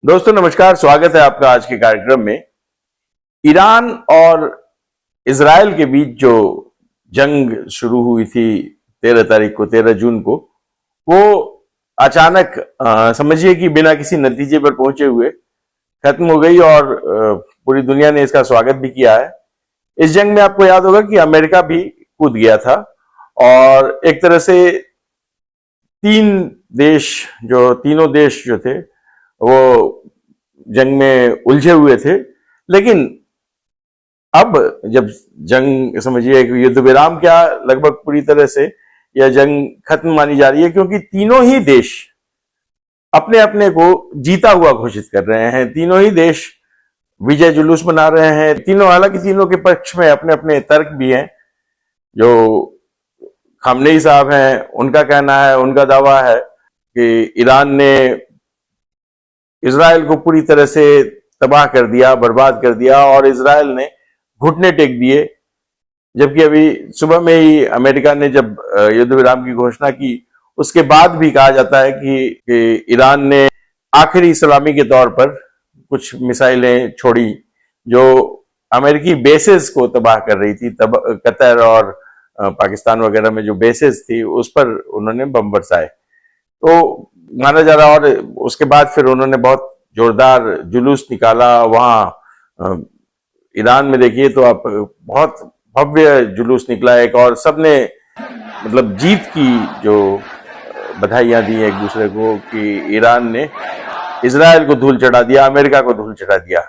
दोस्तों नमस्कार, स्वागत है आपका आज के कार्यक्रम में। ईरान और इजराइल के बीच जो जंग शुरू हुई थी 13 जून को, वो अचानक समझिए कि बिना किसी नतीजे पर पहुंचे हुए खत्म हो गई और पूरी दुनिया ने इसका स्वागत भी किया है। इस जंग में आपको याद होगा कि अमेरिका भी कूद गया था और एक तरह से तीनों देश जो थे वो जंग में उलझे हुए थे। लेकिन अब जब जंग समझिए कि युद्ध विराम क्या लगभग पूरी तरह से यह जंग खत्म मानी जा रही है, क्योंकि तीनों ही देश अपने अपने को जीता हुआ घोषित कर रहे हैं। तीनों ही देश विजय जुलूस मना रहे हैं। हालांकि तीनों के पक्ष में अपने अपने तर्क भी हैं। जो खामनेई साहब हैं, उनका कहना है, उनका दावा है कि ईरान ने इजराइल को पूरी तरह से तबाह कर दिया, बर्बाद कर दिया और इजराइल ने घुटने टेक दिए। जबकि अभी सुबह में ही अमेरिका ने जब युद्ध विराम की घोषणा की, उसके बाद भी कहा जाता है कि ईरान ने आखिरी सलामी के तौर पर कुछ मिसाइलें छोड़ी जो अमेरिकी बेसेस को तबाह कर रही थी। कतर और पाकिस्तान वगैरह में जो बेसेस थी उस पर उन्होंने बम बरसाए, तो माना जा रहा। और उसके बाद फिर उन्होंने बहुत जोरदार जुलूस निकाला वहां ईरान में। देखिए तो आप, बहुत भव्य जुलूस निकला एक, और सबने मतलब जीत की जो बधाइयां दी एक दूसरे को कि ईरान ने इजराइल को धूल चढ़ा दिया, अमेरिका को धूल चढ़ा दिया।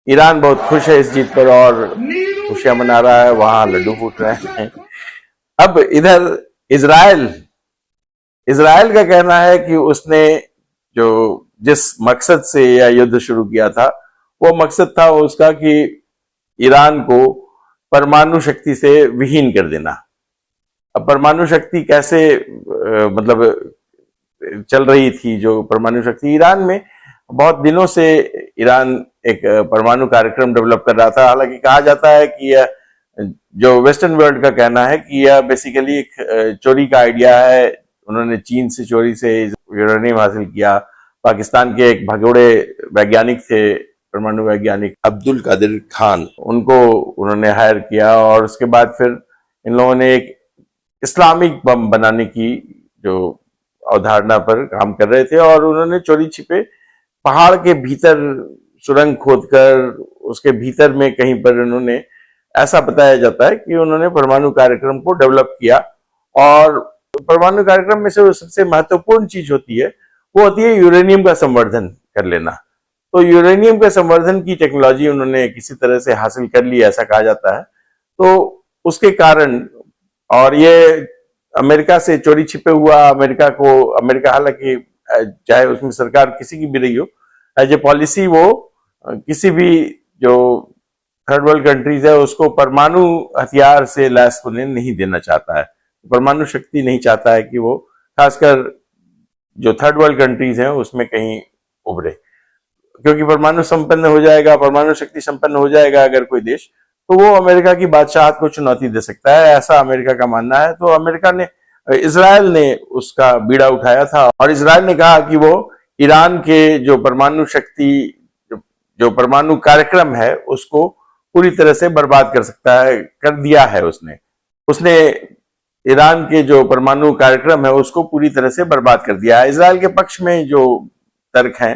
ईरान बहुत खुश है इस जीत पर और खुशियां मना रहा है, वहां लड्डू फूट रहे हैं। अब इधर इजराइल का कहना है कि उसने जिस मकसद से यह युद्ध शुरू किया था, वो मकसद था उसका कि ईरान को परमाणु शक्ति से विहीन कर देना। अब परमाणु शक्ति कैसे मतलब चल रही थी, जो परमाणु शक्ति ईरान में बहुत दिनों से ईरान एक परमाणु कार्यक्रम डेवलप कर रहा था। हालांकि कहा जाता है कि यह, जो वेस्टर्न वर्ल्ड का कहना है कि यह बेसिकली एक चोरी का आइडिया है। उन्होंने चीन से चोरी से यूरेनियम हासिल किया। पाकिस्तान के एक भगोड़े वैज्ञानिक थे, परमाणु वैज्ञानिक अब्दुल कादिर खान, उनको उन्होंने हायर किया और उसके बाद फिर इन लोगों ने एक इस्लामिक बम बनाने की जो अवधारणा पर काम कर रहे थे और उन्होंने चोरी छिपे पहाड़ के भीतर सुरंग खोदकर उसके भीतर में कहीं पर उन्होंने, ऐसा बताया जाता है कि उन्होंने परमाणु कार्यक्रम को डेवलप किया। और परमाणु कार्यक्रम में से सबसे महत्वपूर्ण चीज होती है, वो होती है यूरेनियम का संवर्धन कर लेना। तो यूरेनियम के संवर्धन की टेक्नोलॉजी उन्होंने किसी तरह से हासिल कर ली, ऐसा कहा जाता है। तो उसके कारण, और ये अमेरिका से चोरी छिपे हुआ, अमेरिका हालांकि चाहे उसमें सरकार किसी की भी रही हो, एज ए पॉलिसी वो किसी भी जो थर्ड वर्ल्ड कंट्रीज है उसको परमाणु हथियार से लैस होने नहीं देना चाहता है। परमाणु शक्ति नहीं चाहता है कि वो, खासकर जो थर्ड वर्ल्ड कंट्रीज हैं उसमें कहीं उभरे, क्योंकि परमाणु संपन्न हो जाएगा, परमाणु शक्ति संपन्न हो जाएगा अगर कोई देश, तो वो अमेरिका की बादशाहत को चुनौती दे सकता है, ऐसा अमेरिका का मानना है। तो इजराइल ने उसका बीड़ा उठाया था और इजराइल ने कहा कि वो ईरान के जो परमाणु शक्ति, जो परमाणु कार्यक्रम है, उसको पूरी तरह से बर्बाद कर सकता है, कर दिया है उसने ईरान के जो परमाणु कार्यक्रम है उसको पूरी तरह से बर्बाद कर दिया है। इजराइल के पक्ष में जो तर्क है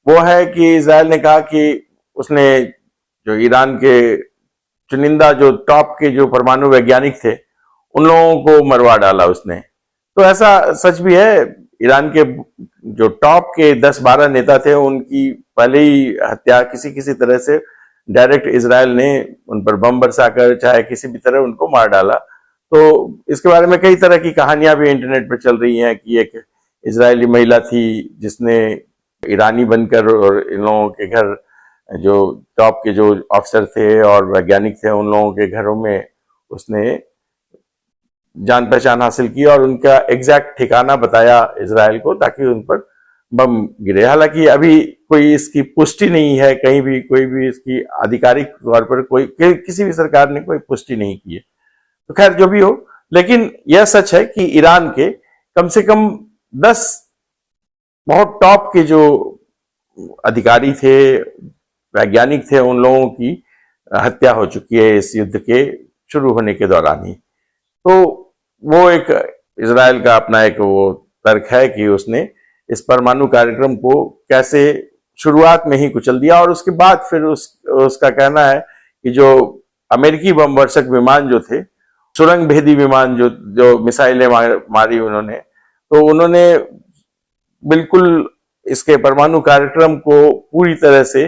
वो है कि इजराइल ने कहा कि उसने जो ईरान के चुनिंदा जो टॉप के जो परमाणु वैज्ञानिक थे उन लोगों को मरवा डाला उसने। तो ऐसा सच भी है, ईरान के जो टॉप के 10-12 नेता थे उनकी पहले ही हत्या किसी तरह से डायरेक्ट इजराइल ने उन पर बम बरसाकर चाहे किसी भी तरह उनको मार डाला। तो इसके बारे में कई तरह की कहानियां भी इंटरनेट पर चल रही हैं कि एक इजरायली महिला थी जिसने ईरानी बनकर और इन लोगों के घर, जो टॉप के जो ऑफिसर थे और वैज्ञानिक थे, उन लोगों के घरों में उसने जान पहचान हासिल की और उनका एग्जैक्ट ठिकाना बताया इजराइल को ताकि उन पर बम गिरे। हालांकि अभी कोई इसकी पुष्टि नहीं है, कहीं भी कोई भी इसकी आधिकारिक तौर पर किसी भी सरकार ने कोई पुष्टि नहीं की है। तो खैर जो भी हो, लेकिन यह सच है कि ईरान के कम से कम 10 बहुत टॉप के जो अधिकारी थे, वैज्ञानिक थे, उन लोगों की हत्या हो चुकी है इस युद्ध के शुरू होने के दौरान ही। तो वो एक इजराइल का अपना एक वो तर्क है कि उसने इस परमाणु कार्यक्रम को कैसे शुरुआत में ही कुचल दिया, और उसके बाद फिर उसका कहना है कि जो अमेरिकी बम वर्षक विमान जो थे, सुरंग भेदी विमान जो मिसाइलें मारी उन्होंने, तो उन्होंने बिल्कुल इसके परमाणु कार्यक्रम को पूरी तरह से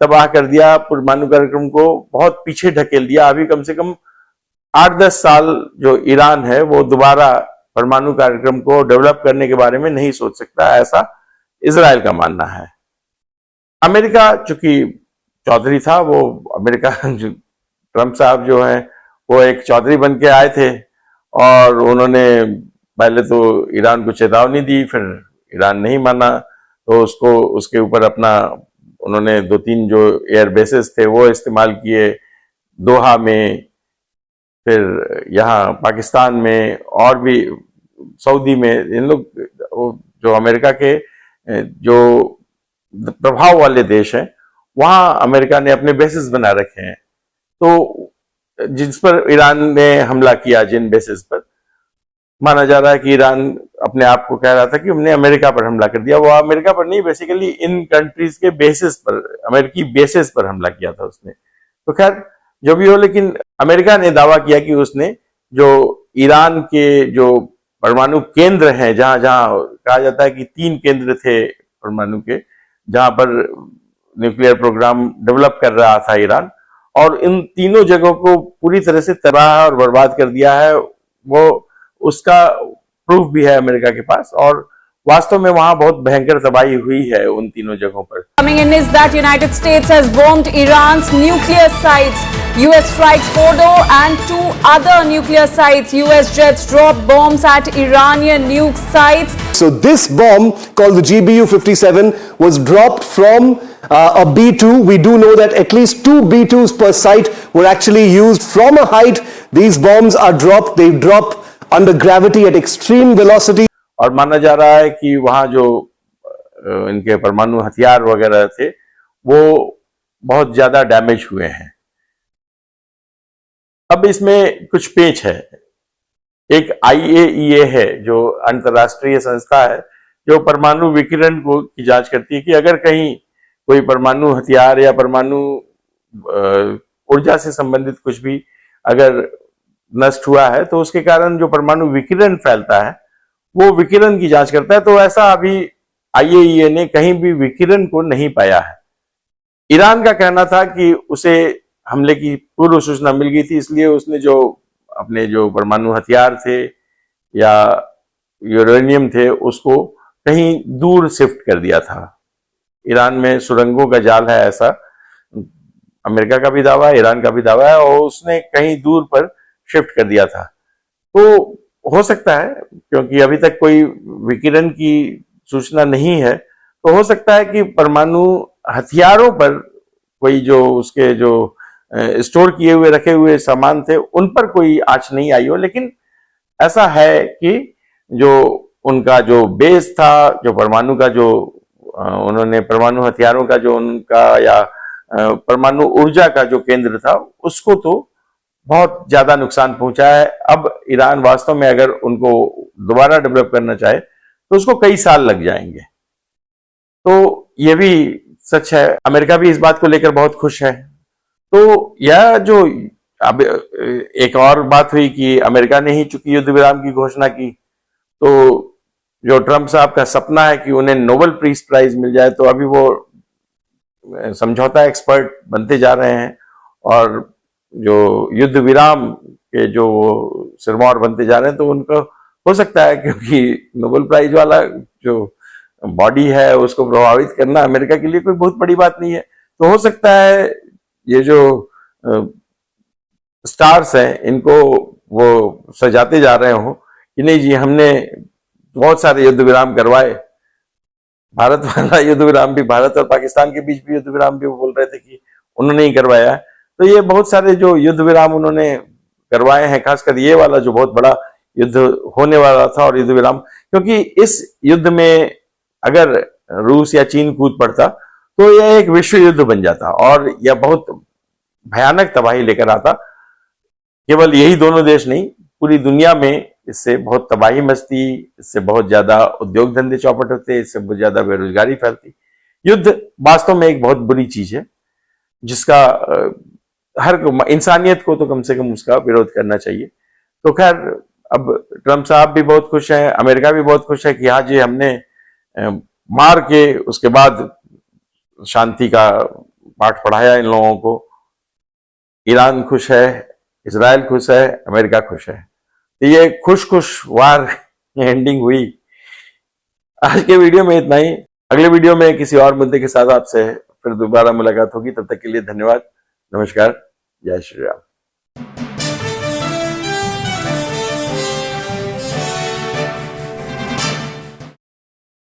तबाह कर दिया, परमाणु कार्यक्रम को बहुत पीछे ढकेल दिया। अभी कम से कम 8-10 साल जो ईरान है वो दोबारा परमाणु कार्यक्रम को डेवलप करने के बारे में नहीं सोच सकता, ऐसा इजराइल का मानना है। अमेरिका चूंकि चौधरी था, वो अमेरिका ट्रंप साहब जो है वो एक चौधरी बन के आए थे, और उन्होंने पहले तो ईरान को चेतावनी दी, फिर ईरान नहीं माना, तो उसके ऊपर अपना उन्होंने 2-3 जो एयर बेसेस थे वो इस्तेमाल किए, दोहा में, फिर यहाँ पाकिस्तान में, और भी सऊदी में। इन लोग जो अमेरिका के जो प्रभाव वाले देश हैं, वहां अमेरिका ने अपने बेसेस बना रखे हैं। तो जिस पर ईरान ने हमला किया, जिन बेसिस पर, माना जा रहा है कि ईरान अपने आप को कह रहा था कि हमने अमेरिका पर हमला कर दिया। वो अमेरिका पर नहीं, बेसिकली इन कंट्रीज के बेसिस पर, अमेरिकी बेसिस पर हमला किया था उसने। तो खैर जो भी हो, लेकिन अमेरिका ने दावा किया कि उसने जो ईरान के जो परमाणु केंद्र हैं, जहां जहां कहा जाता है कि 3 केंद्र थे परमाणु के, जहां पर न्यूक्लियर प्रोग्राम डेवलप कर रहा था ईरान, और इन तीनों जगहों को पूरी तरह से तबाह और बर्बाद कर दिया है। वो उसका प्रूफ भी है अमेरिका के पास, और वास्तव में वहां बहुत भयंकर तबाही हुई है उन तीनों जगहों पर। Coming in is that United States has bombed Iran's nuclear sites. US strikes Fordo and 2 other nuclear sites. US jets drop bombs at Iranian nuke sites. So this bomb called the GBU-57 was dropped from a B-2. We do know that at least 2 B-2s per site were actually used from a height. These bombs are dropped. They drop under gravity at extreme velocity. और माना जा रहा है कि वहां जो इनके परमाणु हथियार वगैरह थे वो बहुत ज्यादा डैमेज हुए हैं। अब इसमें कुछ पेच है। एक IAEA है जो अंतर्राष्ट्रीय संस्था है जो परमाणु विकिरण की जांच करती है कि अगर कहीं कोई परमाणु हथियार या परमाणु ऊर्जा से संबंधित कुछ भी अगर नष्ट हुआ है तो उसके कारण जो परमाणु विकिरण फैलता है वो विकिरण की जांच करता है। तो ऐसा अभी IAEA ने कहीं भी विकिरण को नहीं पाया है। ईरान का कहना था कि उसे हमले की पूर्व सूचना मिल गई थी, इसलिए उसने जो अपने जो परमाणु हथियार थे या यूरेनियम थे उसको कहीं दूर शिफ्ट कर दिया था। ईरान में सुरंगों का जाल है, ऐसा अमेरिका का भी दावा है, ईरान का भी दावा है, और उसने कहीं दूर पर शिफ्ट कर दिया था। तो हो सकता है, क्योंकि अभी तक कोई विकिरण की सूचना नहीं है, तो हो सकता है कि परमाणु हथियारों पर कोई जो उसके जो स्टोर किए हुए रखे हुए सामान थे उन पर कोई आंच नहीं आई हो। लेकिन ऐसा है कि जो उनका जो बेस था, जो परमाणु का जो उन्होंने परमाणु हथियारों का जो उनका या परमाणु ऊर्जा का जो केंद्र था उसको तो बहुत ज्यादा नुकसान पहुंचा है। अब ईरान वास्तव में अगर उनको दोबारा डेवलप करना चाहे तो उसको कई साल लग जाएंगे। तो यह भी सच है। अमेरिका भी इस बात को लेकर बहुत खुश है। तो यह जो अब एक और बात हुई कि अमेरिका ने ही चूंकि युद्ध विराम की घोषणा की, तो जो ट्रंप साहब का सपना है कि उन्हें नोबेल पीस प्राइज मिल जाए, तो अभी वो समझौता एक्सपर्ट बनते जा रहे हैं और जो युद्ध विराम के जो सिरमौर बनते जा रहे हैं। तो उनको हो सकता है, क्योंकि नोबेल प्राइज वाला जो बॉडी है उसको प्रभावित करना अमेरिका के लिए कोई बहुत बड़ी बात नहीं है। तो हो सकता है ये जो स्टार्स हैं इनको वो सजाते जा रहे हो कि नहीं जी, हमने बहुत सारे युद्ध विराम करवाए। भारत वाला युद्ध विराम भी, भारत और पाकिस्तान के बीच भी युद्ध विराम भी वो बोल रहे थे कि उन्होंने ही करवाया। तो ये बहुत सारे जो युद्ध विराम उन्होंने करवाए हैं, खासकर ये वाला जो बहुत बड़ा युद्ध होने वाला था और युद्ध विराम, क्योंकि इस युद्ध में अगर रूस या चीन कूद पड़ता तो यह एक विश्व युद्ध बन जाता और यह बहुत भयानक तबाही लेकर आता। केवल यही दोनों देश नहीं, पूरी दुनिया में इससे बहुत तबाही मचती, इससे बहुत ज्यादा उद्योग धंधे चौपट होते, इससे बहुत ज्यादा बेरोजगारी फैलती। युद्ध वास्तव में एक बहुत बुरी चीज है जिसका हर इंसानियत को तो कम से कम उसका विरोध करना चाहिए। तो खैर, अब ट्रम्प साहब भी बहुत खुश हैं, अमेरिका भी बहुत खुश है कि हाँ जी, हमने मार के उसके बाद शांति का पाठ पढ़ाया इन लोगों को। ईरान खुश है, इजराइल खुश है, अमेरिका खुश है। तो ये खुश वार एंडिंग हुई। आज के वीडियो में इतना ही। अगले वीडियो में किसी और मुद्दे के साथ आपसे फिर दोबारा मुलाकात होगी। तब तक के लिए धन्यवाद, नमस्कार, जय श्री राम।